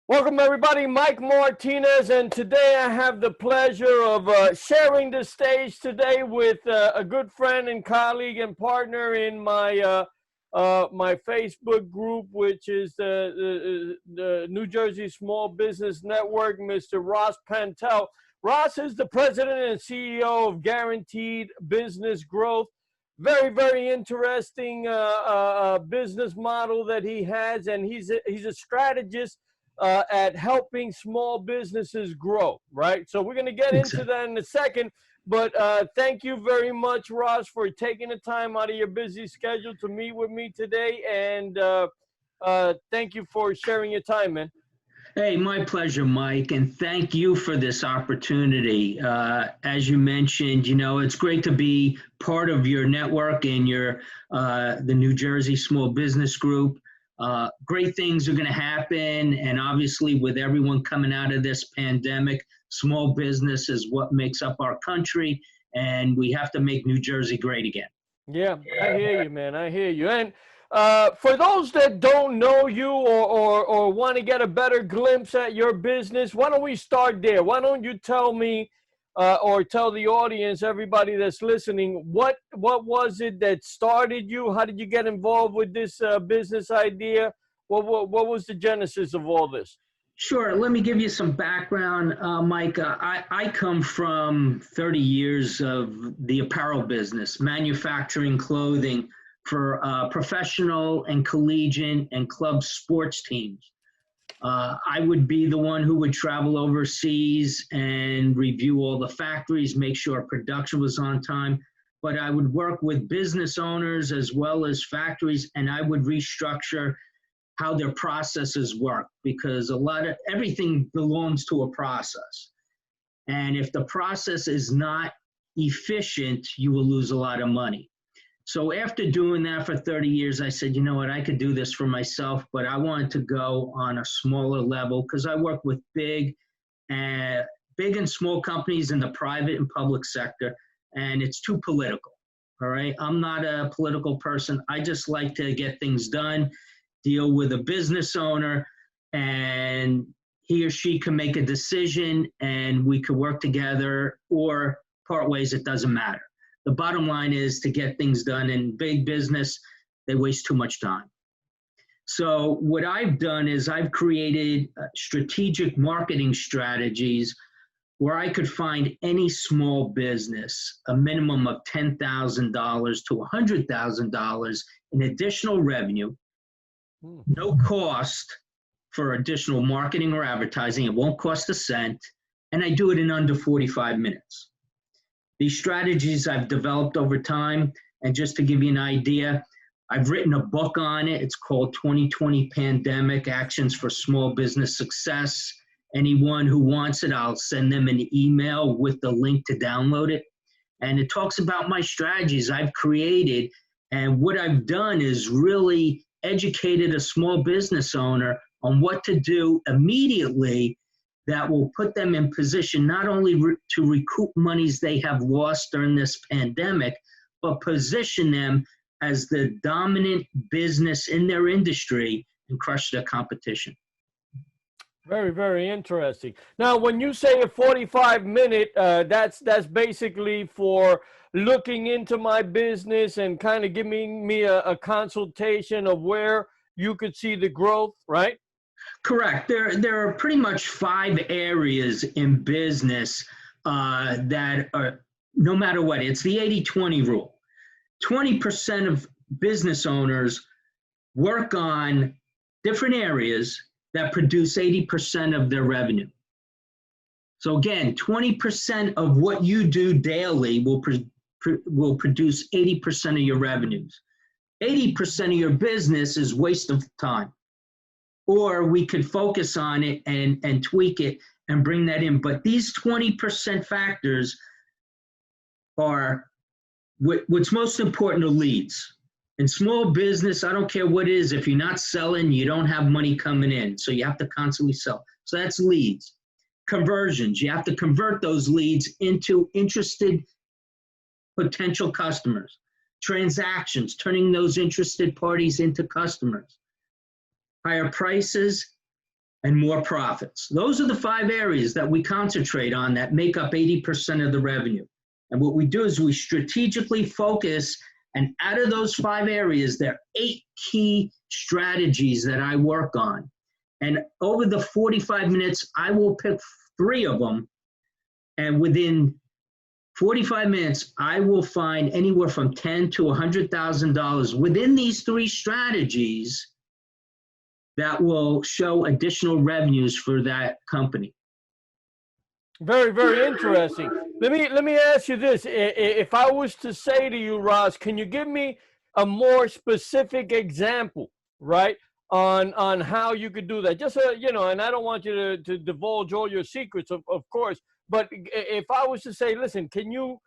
Welcome, everybody. Mike Martinez, and today I have the pleasure of sharing the stage today with a good friend and colleague and partner in my Facebook group, which is the New Jersey Small Business Network, Mr. Ross Pantel. Ross is the president and CEO of Guaranteed Business Growth. Very, very interesting business model that he has, and he's a strategist at helping small businesses grow, right? So we're going to get into that in a second. But thank you very much, Ross, for taking the time out of your busy schedule to meet with me today. And thank you for sharing your time, man. Hey, my pleasure, Mike, and thank you for this opportunity. As you mentioned, it's great to be part of your network and the New Jersey Small Business Group. Great things are going to happen, and obviously with everyone coming out of this pandemic, small business is what makes up our country, and we have to make New Jersey great again. Yeah, I hear you, man. I hear you. And for those that don't know you or want to get a better glimpse at your business, why don't we start there? Why don't you tell me or tell the audience, everybody that's listening, what was it that started you? How did you get involved with this business idea? What was the genesis of all this? Sure. Let me give you some background, Mike. I come from 30 years of the apparel business, manufacturing clothing for professional and collegiate and club sports teams. I would be the one who would travel overseas and review all the factories, make sure production was on time. But I would work with business owners as well as factories, and I would restructure how their processes work, because everything belongs to a process. And if the process is not efficient, you will lose a lot of money. So after doing that for 30 years, I said, you know what, I could do this for myself, but I wanted to go on a smaller level because I work with big and small companies in the private and public sector, and it's too political, all right? I'm not a political person. I just like to get things done, deal with a business owner, and he or she can make a decision and we could work together or part ways, it doesn't matter. The bottom line is to get things done. In big business, they waste too much time. So what I've done is I've created strategic marketing strategies where I could find any small business a minimum of $10,000 to $100,000 in additional revenue, no cost for additional marketing or advertising. It won't cost a cent, and I do it in under 45 minutes. These strategies I've developed over time, and just to give you an idea, I've written a book on it. It's called 2020 Pandemic Actions for Small Business Success. Anyone who wants it, I'll send them an email with the link to download it. And it talks about my strategies I've created, and what I've done is really educated a small business owner on what to do immediately that will put them in position not only to recoup monies they have lost during this pandemic, but position them as the dominant business in their industry and crush their competition. Very, very interesting. Now, when you say a 45-minute, that's basically for looking into my business and kind of giving me a consultation of where you could see the growth, right? Correct. There are pretty much 5 areas in business that are, no matter what, it's the 80-20 rule. 20% of business owners work on different areas that produce 80% of their revenue. So again, 20% of what you do daily will produce 80% of your revenues. 80% of your business is waste of time. Or we could focus on it and tweak it and bring that in. But these 20% factors are what's most important are leads. In small business, I don't care what it is, if you're not selling, you don't have money coming in. So you have to constantly sell. So that's leads. Conversions, you have to convert those leads into interested potential customers. Transactions, turning those interested parties into customers. Higher prices, and more profits. Those are the 5 areas that we concentrate on that make up 80% of the revenue. And what we do is we strategically focus, and out of those 5 areas, there are 8 key strategies that I work on. And over the 45 minutes, I will pick 3 of them. And within 45 minutes, I will find anywhere from $10,000 to $100,000 within these 3 strategies that will show additional revenues for that company. Very, very interesting. Let me ask you this. If I was to say to you, Ross, can you give me a more specific example, right, on how you could do that? Just, you know, and I don't want you to divulge all your secrets, of course, but if I was to say, listen, can you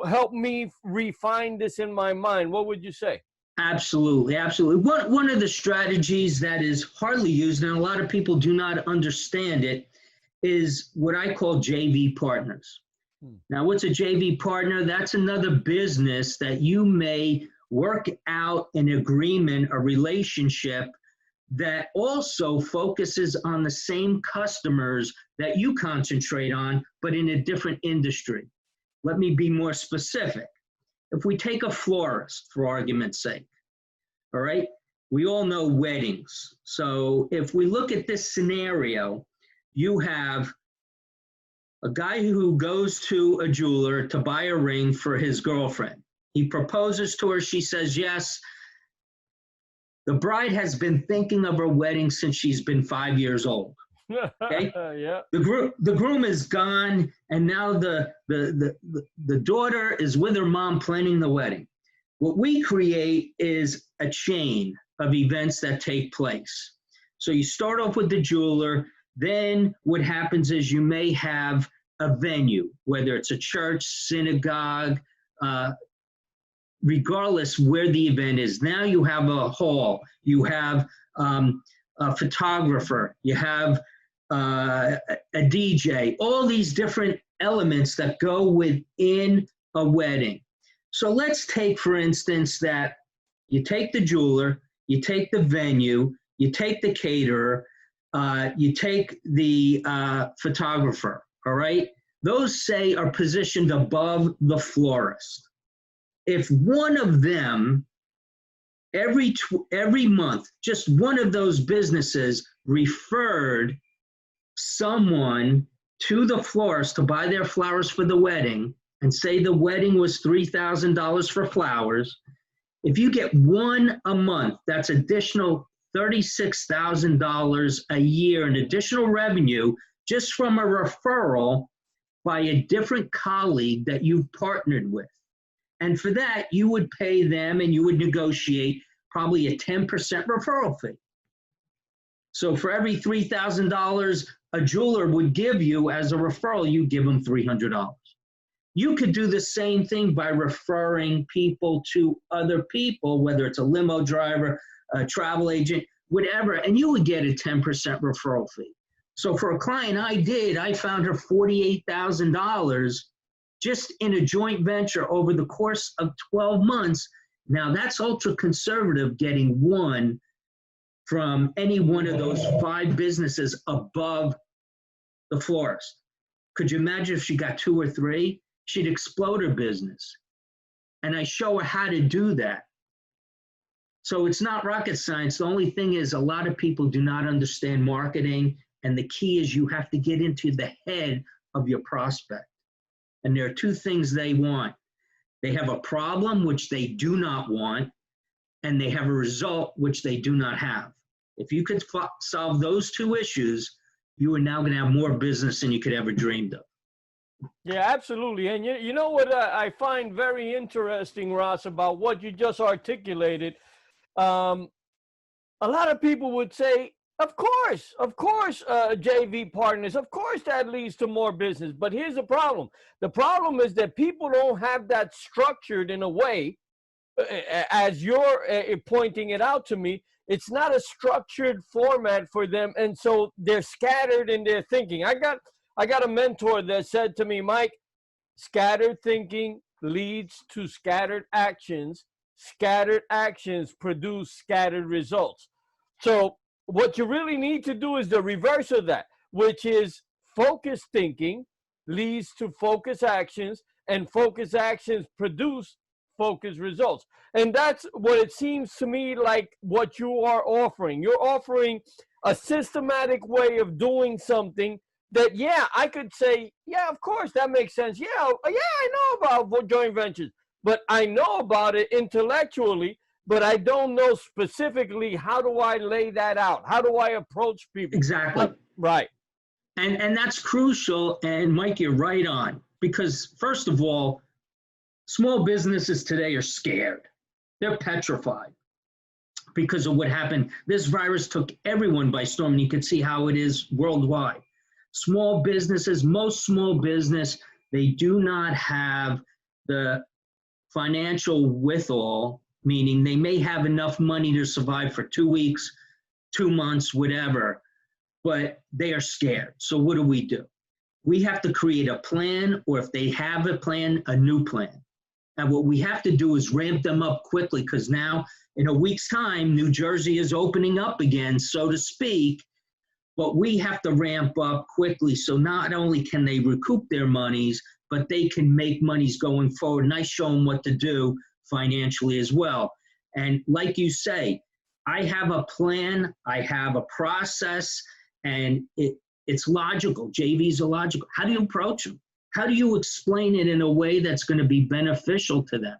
help me refine this in my mind, what would you say? Absolutely, absolutely. One of the strategies that is hardly used, and a lot of people do not understand it, is what I call JV partners. Now, what's a JV partner? That's another business that you may work out an agreement, a relationship that also focuses on the same customers that you concentrate on, but in a different industry. Let me be more specific. If we take a florist, for argument's sake, all right, we all know weddings. So if we look at this scenario, you have a guy who goes to a jeweler to buy a ring for his girlfriend. He proposes to her, she says yes. The bride has been thinking of her wedding since she's been 5 years old. Okay? Yeah. The groom is gone, and now the daughter is with her mom planning the wedding. What we create is a chain of events that take place. So you start off with the jeweler, then what happens is you may have a venue, whether it's a church, synagogue, regardless where the event is. Now you have a hall, you have a photographer, you have a DJ, all these different elements that go within a wedding. So let's take, for instance, that you take the jeweler, you take the venue, you take the caterer, you take the photographer, all right? Those, say, are positioned above the florist. If one of them, every month, just one of those businesses referred someone to the florist to buy their flowers for the wedding, and say the wedding was $3,000 for flowers, if you get one a month, that's additional $36,000 a year in additional revenue just from a referral by a different colleague that you've partnered with. And for that, you would pay them and you would negotiate probably a 10% referral fee. So for every $3,000 a jeweler would give you as a referral, you give them $300. You could do the same thing by referring people to other people, whether it's a limo driver, a travel agent, whatever, and you would get a 10% referral fee. So for a client I found her $48,000 just in a joint venture over the course of 12 months. Now that's ultra conservative, getting one from any one of those 5 businesses above the florist. Could you imagine if she got 2 or 3? She'd explode her business. And I show her how to do that. So it's not rocket science. The only thing is a lot of people do not understand marketing. And the key is you have to get into the head of your prospect. And there are 2 things they want. They have a problem, which they do not want, and they have a result, which they do not have. If you could solve those 2 issues, you are now going to have more business than you could ever dreamed of. Yeah, absolutely. And you know what I find very interesting, Ross, about what you just articulated? A lot of people would say, of course, JV partners, of course that leads to more business. But here's the problem. The problem is that people don't have that structured in a way, as you're pointing it out to me, it's not a structured format for them. And so they're scattered in their thinking. I got a mentor that said to me, Mike, scattered thinking leads to scattered actions. Scattered actions produce scattered results. So what you really need to do is the reverse of that, which is focus thinking leads to focus actions, and focus actions produce focus results. And that's what it seems to me like what you are offering. You're offering a systematic way of doing something that, yeah, I could say, yeah, of course, that makes sense. Yeah, I know about joint ventures, but I know about it intellectually, but I don't know specifically how do I lay that out? How do I approach people? Exactly. Right. And that's crucial. And Mike, you're right on, because first of all, small businesses today are scared. They're petrified because of what happened. This virus took everyone by storm, and you can see how it is worldwide. Small businesses, most small business, they do not have the financial wherewithal, meaning they may have enough money to survive for 2 weeks, 2 months, whatever, but they are scared. So what do? We have to create a plan, or if they have a plan, a new plan. And what we have to do is ramp them up quickly, because now in a week's time, New Jersey is opening up again, so to speak, but we have to ramp up quickly. So not only can they recoup their monies, but they can make monies going forward. And I show them what to do financially as well. And like you say, I have a plan, I have a process, and it's logical. JVs are logical. How do you approach them? How do you explain it in a way that's going to be beneficial to them?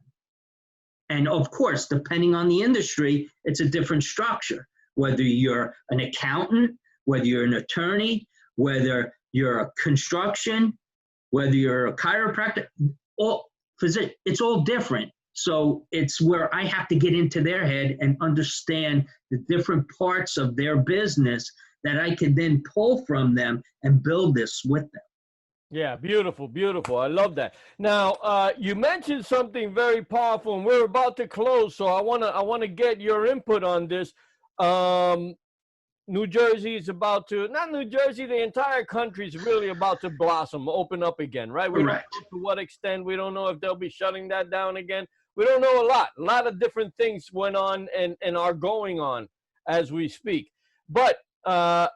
And of course, depending on the industry, it's a different structure. Whether you're an accountant, whether you're an attorney, whether you're a construction, whether you're a chiropractor, it's all different. So it's where I have to get into their head and understand the different parts of their business that I can then pull from them and build this with them. Yeah, beautiful, beautiful. I love that. Now, you mentioned something very powerful, and we're about to close, so I wanna get your input on this. New Jersey is about to, not New Jersey, the entire country is really about to blossom, open up again, right? We Correct. don't know to what extent. We don't know if they'll be shutting that down again. We don't know a lot. A lot of different things went on and are going on as we speak. But I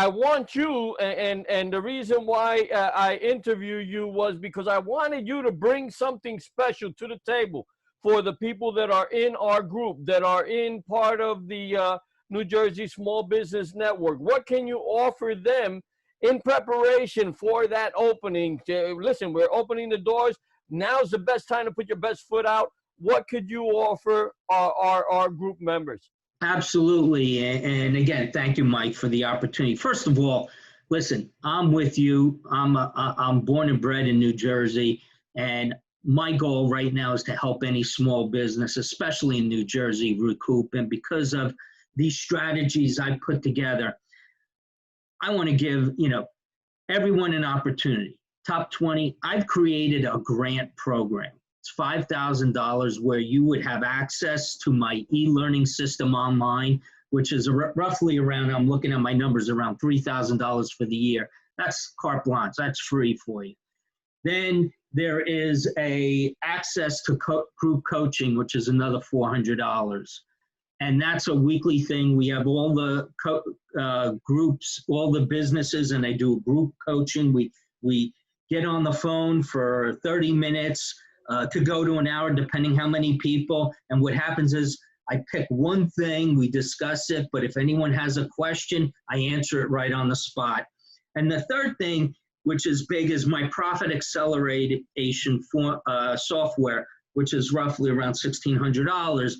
want you, and the reason why I interview you was because I wanted you to bring something special to the table for the people that are in our group, that are in part of the New Jersey Small Business Network. What can you offer them in preparation for that opening? Listen, we're opening the doors. Now's the best time to put your best foot out. What could you offer our group members? Absolutely. And again, thank you, Mike, for the opportunity. First of all, listen, I'm with you. I'm born and bred in New Jersey, and my goal right now is to help any small business, especially in New Jersey, recoup. And because of these strategies I put together, I want to give, everyone an opportunity. Top 20, I've created a grant program. It's $5,000 where you would have access to my e-learning system online, which is roughly around, I'm looking at my numbers, around $3,000 for the year. That's carte blanche. That's free for you. Then there is a access to group coaching, which is another $400. And that's a weekly thing. We have all the groups, all the businesses, and I do group coaching. We get on the phone for 30 minutes to go to an hour, depending how many people. And what happens is I pick one thing, we discuss it, but if anyone has a question, I answer it right on the spot. And the third thing, which is big, is my profit acceleration software, which is roughly around $1,600.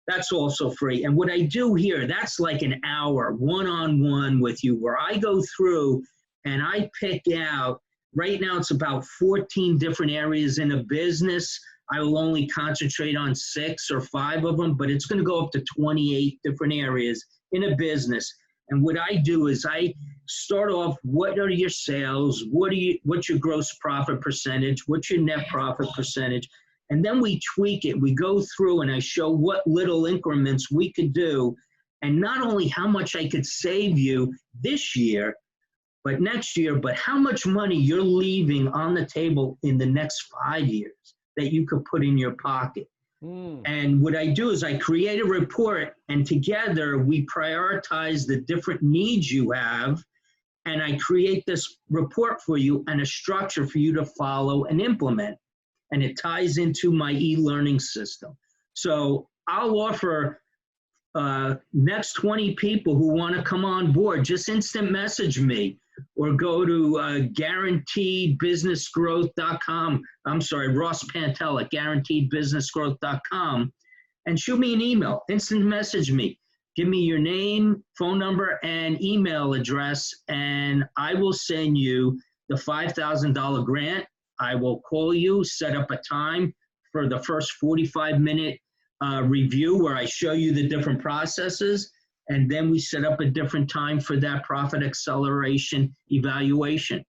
That's also free. And what I do here, that's like an hour one-on-one with you, where I go through and I pick out, right now it's about 14 different areas in a business. I will only concentrate on 6 or 5 of them, but it's going to go up to 28 different areas in a business. And what I do is I start off, what are your sales? What's your gross profit percentage? What's your net profit percentage? And then we tweak it. We go through and I show what little increments we could do, and not only how much I could save you this year, but next year, but how much money you're leaving on the table in the next 5 years that you could put in your pocket. And what I do is I create a report, and together we prioritize the different needs you have, and I create this report for you and a structure for you to follow and implement. And it ties into my e-learning system. So I'll offer next 20 people who want to come on board, just instant message me or go to guaranteedbusinessgrowth.com. I'm sorry, Ross Pantel at guaranteedbusinessgrowth.com, and shoot me an email. Instant message me. Give me your name, phone number, and email address, and I will send you the $5,000 grant. I will call you, set up a time for the first 45-minute review where I show you the different processes, and then we set up a different time for that profit acceleration evaluation.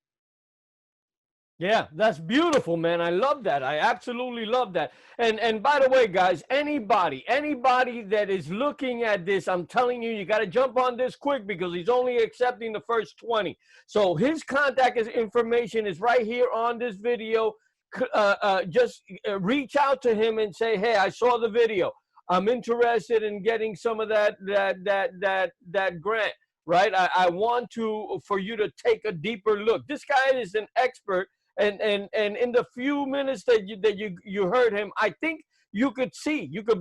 Yeah, that's beautiful, man. I love that. I absolutely love that. And by the way, guys, anybody that is looking at this, I'm telling you, you got to jump on this quick because he's only accepting the first 20. So his contact information is right here on this video. Just reach out to him and say, hey, I saw the video. I'm interested in getting some of that grant, right? I want for you to take a deeper look. This guy is an expert. And in the few minutes that you heard him, I think you could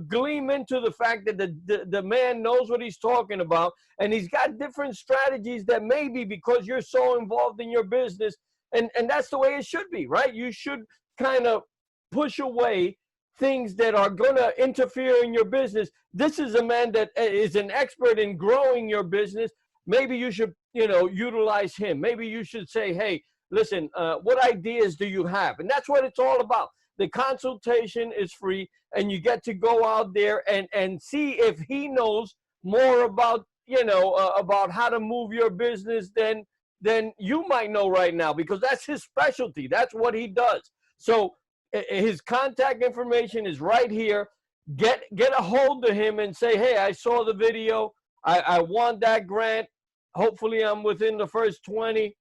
gleam into the fact that the man knows what he's talking about, and he's got different strategies that maybe because you're so involved in your business, and that's the way it should be, right? You should kind of push away things that are going to interfere in your business. This is a man that is an expert in growing your business. Maybe you should, utilize him. Maybe you should say, hey, listen, what ideas do you have? And that's what it's all about. The consultation is free, and you get to go out there and see if he knows more about, about how to move your business than you might know right now, because that's his specialty. That's what he does. So his contact information is right here. Get a hold of him and say, hey, I saw the video. I want that grant. Hopefully I'm within the first 20.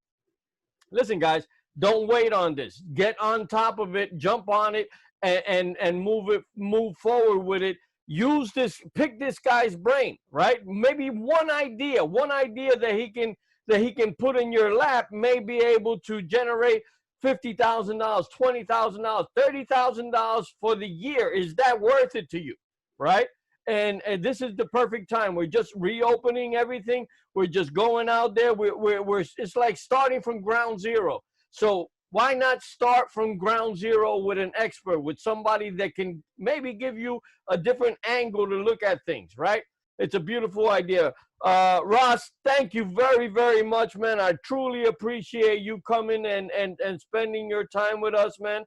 Listen, guys, don't wait on this. Get on top of it, jump on it, and move forward with it. Use this, pick this guy's brain, right? Maybe one idea that he can put in your lap may be able to generate $50,000, $20,000, $30,000 for the year. Is that worth it to you, right? And this is the perfect time. We're just reopening everything. We're just going out there. It's like starting from ground zero. So why not start from ground zero with an expert, with somebody that can maybe give you a different angle to look at things, right? It's a beautiful idea. Ross, thank you very, very much, man. I truly appreciate you coming and spending your time with us, man.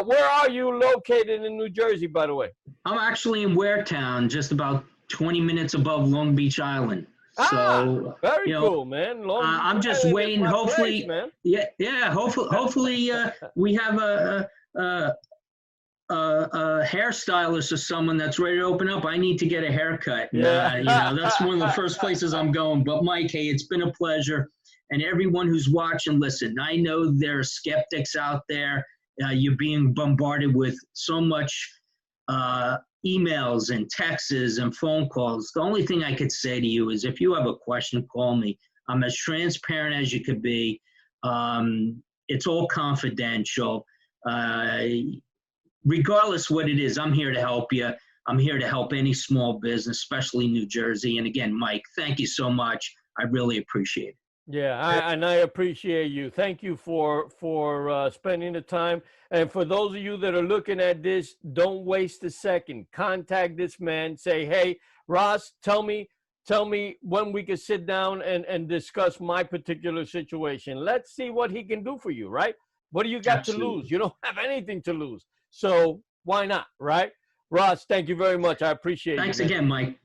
Where are you located in New Jersey, by the way? I'm actually in Waretown, just about 20 minutes above Long Beach Island. So, very cool, man. I'm just waiting. Hopefully, place, man. Hopefully, we have a hairstylist or someone that's ready to open up. I need to get a haircut. That's one of the first places I'm going. But Mike, hey, it's been a pleasure. And everyone who's watching, listen, I know there are skeptics out there. You're being bombarded with so much emails and texts and phone calls. The only thing I could say to you is if you have a question, call me. I'm as transparent as you could be. It's all confidential. Regardless what it is, I'm here to help you. I'm here to help any small business, especially New Jersey. And again, Mike, thank you so much. I really appreciate it. Yeah, I appreciate you. Thank you for spending the time. And for those of you that are looking at this, don't waste a second. Contact this man. Say, hey, Ross, tell me when we can sit down and discuss my particular situation. Let's see what he can do for you, right? What do you got to lose? You don't have anything to lose. So why not, right? Ross, thank you very much. I appreciate it. Thanks again, Mike.